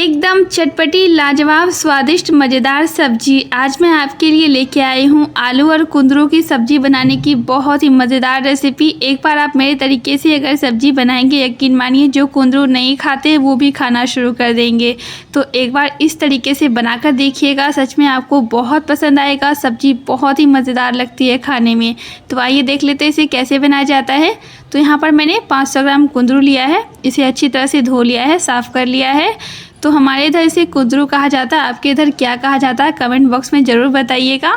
एकदम चटपटी लाजवाब स्वादिष्ट मज़ेदार सब्जी आज मैं आपके लिए लेके आई हूँ। आलू और कुंदरू की सब्ज़ी बनाने की बहुत ही मज़ेदार रेसिपी। एक बार आप मेरे तरीके से अगर सब्ज़ी बनाएंगे, यकीन मानिए जो कुंदरू नहीं खाते वो भी खाना शुरू कर देंगे। तो एक बार इस तरीके से बनाकर देखिएगा, सच में आपको बहुत पसंद आएगा। सब्ज़ी बहुत ही मज़ेदार लगती है खाने में। तो आइए देख लेते हैं इसे कैसे बनाया जाता है। तो यहाँ पर मैंने 500 ग्राम कुंदरू लिया है। इसे अच्छी तरह से धो लिया है, साफ़ कर लिया है। तो हमारे इधर इसे कुंदरू कहा जाता है, आपके इधर क्या कहा जाता है कमेंट बॉक्स में ज़रूर बताइएगा।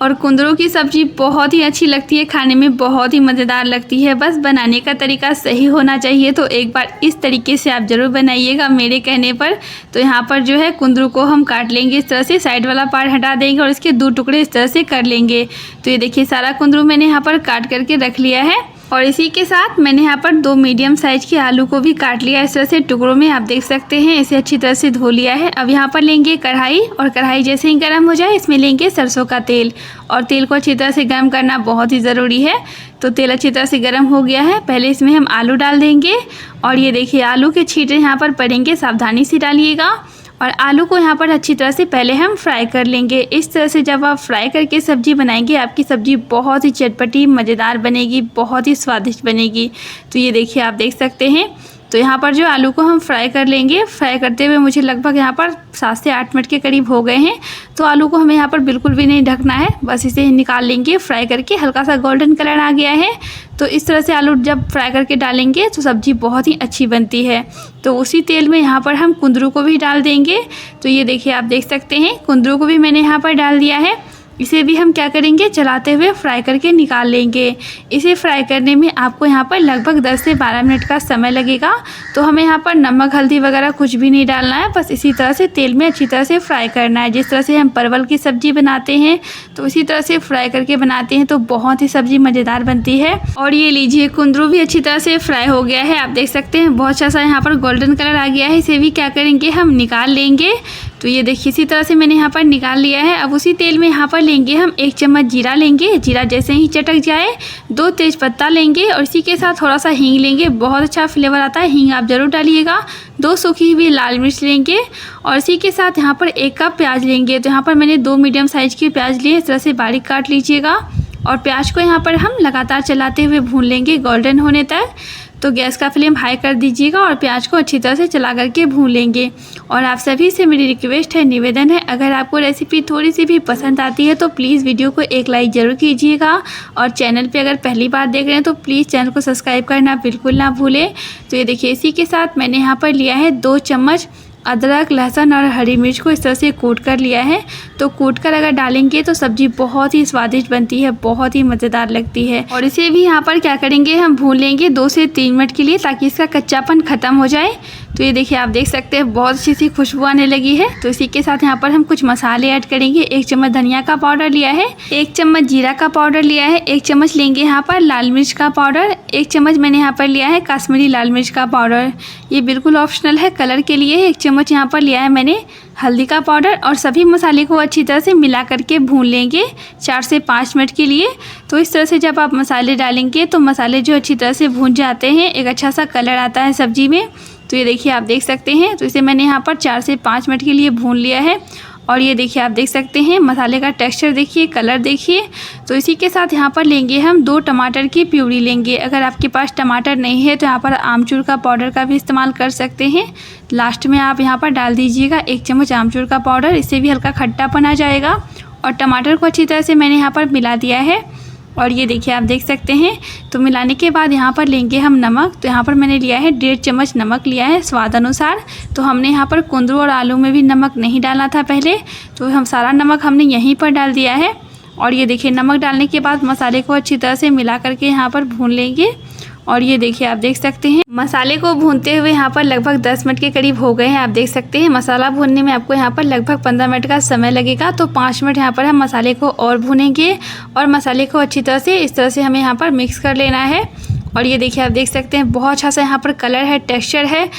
और कुंदरू की सब्ज़ी बहुत ही अच्छी लगती है, खाने में बहुत ही मज़ेदार लगती है। बस बनाने का तरीका सही होना चाहिए। तो एक बार इस तरीके से आप ज़रूर बनाइएगा मेरे कहने पर। तो यहाँ पर जो है कुंदरू को हम काट लेंगे, इस तरह से साइड वाला पार्ट हटा देंगे और इसके 2 टुकड़े इस तरह से कर लेंगे। तो ये देखिए सारा कुंदरू मैंने यहाँ पर काट करके रख लिया है। और इसी के साथ मैंने यहाँ पर 2 मीडियम साइज़ के आलू को भी काट लिया इस तरह से टुकड़ों में, आप देख सकते हैं। इसे अच्छी तरह से धो लिया है। अब यहाँ पर लेंगे कढ़ाई, और कढ़ाई जैसे ही गर्म हो जाए इसमें लेंगे सरसों का तेल। और तेल को अच्छी तरह से गर्म करना बहुत ही ज़रूरी है। तो तेल अच्छी तरह से गर्म हो गया है। पहले इसमें हम आलू डाल देंगे, और ये देखिए आलू के छींटे यहाँ पर पड़ेंगे, सावधानी से डालिएगा। और आलू को यहाँ पर अच्छी तरह से पहले हम फ्राई कर लेंगे। इस तरह से जब आप फ्राई करके सब्ज़ी बनाएंगे, आपकी सब्ज़ी बहुत ही चटपटी मज़ेदार बनेगी, बहुत ही स्वादिष्ट बनेगी। तो ये देखिए आप देख सकते हैं। तो यहाँ पर जो आलू को हम फ्राई कर लेंगे, फ्राई करते हुए मुझे लगभग यहाँ पर 7 से 8 मिनट के करीब हो गए हैं। तो आलू को हमें यहाँ पर बिल्कुल भी नहीं ढकना है, बस इसे निकाल लेंगे फ्राई करके। हल्का सा गोल्डन कलर आ गया है। तो इस तरह से आलू जब फ्राई करके डालेंगे तो सब्ज़ी बहुत ही अच्छी बनती है। तो उसी तेल में यहाँ पर हम कुंदरू को भी डाल देंगे। तो ये देखिए आप देख सकते हैं कुंदरू को भी मैंने यहाँ पर डाल दिया है। इसे भी हम क्या करेंगे, चलाते हुए फ्राई करके निकाल लेंगे। इसे फ्राई करने में आपको यहाँ पर लगभग 10 से 12 मिनट का समय लगेगा। तो हमें यहाँ पर नमक हल्दी वगैरह कुछ भी नहीं डालना है, बस इसी तरह से तेल में अच्छी तरह से फ्राई करना है। जिस तरह से हम परवल की सब्ज़ी बनाते हैं तो इसी तरह से फ्राई करके बनाते हैं, तो बहुत ही सब्ज़ी मज़ेदार बनती है। और ये लीजिए कुंदरू भी अच्छी तरह से फ्राई हो गया है, आप देख सकते हैं बहुत अच्छा सा यहाँ पर गोल्डन कलर आ गया है। इसे भी क्या करेंगे, हम निकाल लेंगे। तो ये देखिए इसी तरह से मैंने यहाँ पर निकाल लिया है। अब उसी तेल में यहाँ पर लेंगे हम 1 चम्मच जीरा लेंगे। जीरा जैसे ही चटक जाए 2 तेज पत्ता लेंगे, और इसी के साथ थोड़ा सा हींग लेंगे, बहुत अच्छा फ्लेवर आता है, हींग आप ज़रूर डालिएगा। 2 सूखी हुई लाल मिर्च लेंगे, और इसी के साथ यहाँ पर 1 कप प्याज लेंगे। तो यहाँ पर मैंने 2 मीडियम साइज़ के प्याज लिए, इस तरह से बारीक काट लीजिएगा। और प्याज को यहाँ पर हम लगातार चलाते हुए भून लेंगे गोल्डन होने तक। तो गैस का फ्लेम हाई कर दीजिएगा और प्याज को अच्छी तरह से चला करके भून लेंगे। और आप सभी से मेरी रिक्वेस्ट है, निवेदन है, अगर आपको रेसिपी थोड़ी सी भी पसंद आती है तो प्लीज़ वीडियो को एक लाइक ज़रूर कीजिएगा। और चैनल पे अगर पहली बार देख रहे हैं तो प्लीज़ चैनल को सब्सक्राइब करना बिल्कुल ना भूलें। तो ये देखिए इसी के साथ मैंने यहाँ पर लिया है 2 चम्मच अदरक, लहसुन और हरी मिर्च को इस तरह से कूट कर लिया है। तो कूट कर अगर डालेंगे तो सब्ज़ी बहुत ही स्वादिष्ट बनती है, बहुत ही मज़ेदार लगती है। और इसे भी यहाँ पर क्या करेंगे, हम भून लेंगे 2 से 3 मिनट के लिए, ताकि इसका कच्चापन ख़त्म हो जाए। तो ये देखिए आप देख सकते हैं बहुत अच्छी सी खुशबू आने लगी है। तो इसी के साथ यहाँ पर हम कुछ मसाले ऐड करेंगे। 1 चम्मच धनिया का पाउडर लिया है, 1 चम्मच जीरा का पाउडर लिया है, 1 चम्मच लेंगे यहाँ पर लाल मिर्च का पाउडर, 1 चम्मच मैंने यहाँ पर लिया है कश्मीरी लाल मिर्च का पाउडर। ये बिल्कुल ऑप्शनल है, कलर के लिए। 1 चम्मच यहाँ पर लिया है मैंने हल्दी का पाउडर। और सभी मसाले को अच्छी तरह से मिला करके भून लेंगे 4 से 5 मिनट के लिए। तो इस तरह से जब आप मसाले डालेंगे तो मसाले जो अच्छी तरह से भून जाते हैं, एक अच्छा सा कलर आता है सब्ज़ी में। तो ये देखिए आप देख सकते हैं। तो इसे मैंने यहाँ पर 4 से 5 मिनट के लिए भून लिया है। और ये देखिए आप देख सकते हैं मसाले का टेक्सचर देखिए, कलर देखिए। तो इसी के साथ यहाँ पर लेंगे हम 2 टमाटर की प्यूरी लेंगे। अगर आपके पास टमाटर नहीं है तो यहाँ पर आमचूर का पाउडर का भी इस्तेमाल कर सकते हैं। लास्ट में आप यहाँ पर डाल दीजिएगा 1 चम्मच आमचूर का पाउडर, इससे भी हल्का खट्टापन आ जाएगा। और टमाटर को अच्छी तरह से मैंने यहाँ पर मिला दिया है। और ये देखिए आप देख सकते हैं। तो मिलाने के बाद यहाँ पर लेंगे हम नमक। तो यहाँ पर मैंने लिया है 1.5 चम्मच नमक लिया है स्वाद अनुसार। तो हमने यहाँ पर कुंदरू और आलू में भी नमक नहीं डालना था पहले, तो हम सारा नमक हमने यहीं पर डाल दिया है। और ये देखिए नमक डालने के बाद मसाले को अच्छी तरह से मिला करके यहाँ पर भून लेंगे। और ये देखिए आप देख सकते हैं मसाले को भूनते हुए यहाँ पर लगभग 10 मिनट के करीब हो गए हैं। आप देख सकते हैं मसाला भूनने में आपको यहाँ पर लगभग 15 मिनट का समय लगेगा। तो 5 मिनट यहाँ पर हम मसाले को और भूनेंगे, और मसाले को अच्छी तरह से इस तरह से हमें यहाँ पर मिक्स कर लेना है। और ये देखिए आप देख सकते हैं बहुत अच्छा सा यहाँ पर कलर है, टेक्स्चर है।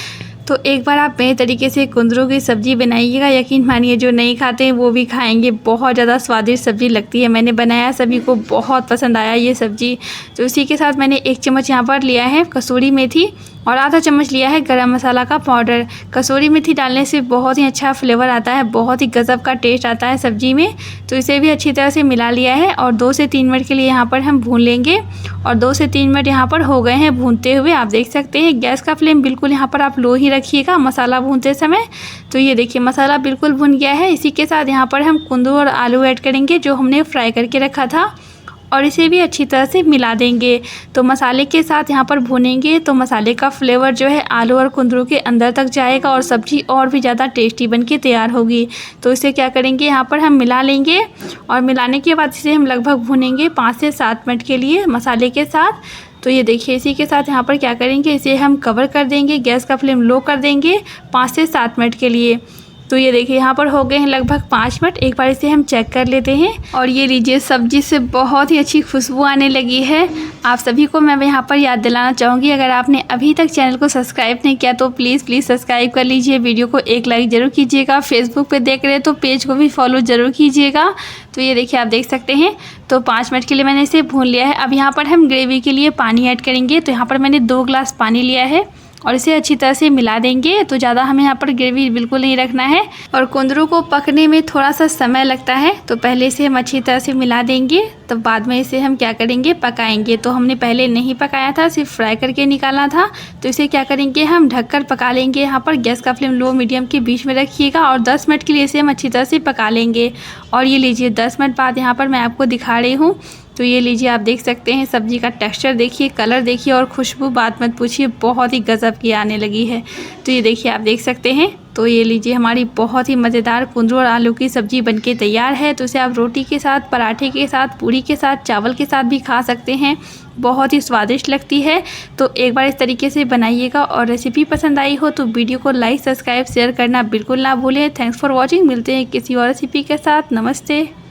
तो एक बार आप नए तरीके से कुंदरू की सब्ज़ी बनाइएगा, यकीन मानिए जो नहीं खाते हैं वो भी खाएंगे। बहुत ज़्यादा स्वादिष्ट सब्ज़ी लगती है। मैंने बनाया, सभी को बहुत पसंद आया ये सब्ज़ी। तो इसी के साथ मैंने 1 चम्मच यहाँ पर लिया है कसूरी मेथी। और आधा चम्मच लिया है गरम मसाला का पाउडर। कसूरी मेथी डालने से बहुत ही अच्छा फ्लेवर आता है, बहुत ही गज़ब का टेस्ट आता है सब्जी में। तो इसे भी अच्छी तरह से मिला लिया है और 2 से 3 मिनट के लिए यहाँ पर हम भून लेंगे। और 2 से 3 मिनट यहाँ पर हो गए हैं भूनते हुए। आप देख सकते हैं गैस का फ्लेम बिल्कुल यहाँ पर आप लो ही रखिएगा मसाला भूनते समय। तो ये देखिए मसाला बिल्कुल भुन गया है। इसी के साथ यहाँ पर हम कुंदरू और आलू ऐड करेंगे जो हमने फ्राई करके रखा था, और इसे भी अच्छी तरह से मिला देंगे। तो मसाले के साथ यहाँ पर भूनेंगे तो मसाले का फ्लेवर जो है आलू और कुंदरू के अंदर तक जाएगा और सब्ज़ी और भी ज़्यादा टेस्टी बन के तैयार होगी। तो इसे क्या करेंगे, यहाँ पर हम मिला लेंगे और मिलाने के बाद इसे हम लगभग भूनेंगे 5 से 7 मिनट के लिए मसाले के साथ। तो ये देखिए इसी के साथ यहाँ पर क्या करेंगे, इसे हम कवर कर देंगे, गैस का फ्लेम लो कर देंगे 5 से 7 मिनट के लिए। तो ये देखिए यहाँ पर हो गए हैं लगभग 5 मिनट। एक बार इसे हम चेक कर लेते हैं और ये लीजिए सब्जी से बहुत ही अच्छी खुशबू आने लगी है। आप सभी को मैं यहाँ पर याद दिलाना चाहूँगी, अगर आपने अभी तक चैनल को सब्सक्राइब नहीं किया तो प्लीज़ सब्सक्राइब कर लीजिए। वीडियो को एक लाइक ज़रूर कीजिएगा। फेसबुक पे देख रहे हैं तो पेज को भी फॉलो ज़रूर कीजिएगा। तो ये देखिए आप देख सकते हैं तो 5 मिनट के लिए मैंने इसे भून लिया है। अब यहाँ पर हम ग्रेवी के लिए पानी ऐड करेंगे। तो यहाँ पर मैंने 2 गिलास पानी लिया है और इसे अच्छी तरह से मिला देंगे। तो ज़्यादा हमें यहाँ पर ग्रेवी बिल्कुल नहीं रखना है। और कुंदरू को पकने में थोड़ा सा समय लगता है, तो पहले इसे हम अच्छी तरह से मिला देंगे, तो बाद में इसे हम क्या करेंगे, पकाएंगे। तो हमने पहले नहीं पकाया था, सिर्फ फ्राई करके निकालना था। तो इसे क्या करेंगे, हम ढककर पका लेंगे। यहाँ पर गैस का फ्लेम लो मीडियम के बीच में रखिएगा और 10 मिनट के लिए इसे हम अच्छी तरह से पका लेंगे। और ये लीजिए 10 मिनट बाद यहाँ पर मैं आपको दिखा रही हूँ। तो ये लीजिए आप देख सकते हैं सब्ज़ी का टेक्सचर देखिए, कलर देखिए और खुशबू बात मत पूछिए, बहुत ही गज़ब की आने लगी है। तो ये देखिए आप देख सकते हैं। तो ये लीजिए हमारी बहुत ही मज़ेदार कुंदरू और आलू की सब्ज़ी बनके तैयार है। तो इसे आप रोटी के साथ, पराठे के साथ, पूरी के साथ, चावल के साथ भी खा सकते हैं। बहुत ही स्वादिष्ट लगती है। तो एक बार इस तरीके से बनाइएगा और रेसिपी पसंद आई हो तो वीडियो को लाइक, सब्सक्राइब, शेयर करना बिल्कुल ना भूलें। Thanks for watching. मिलते हैं किसी और रेसिपी के साथ। नमस्ते।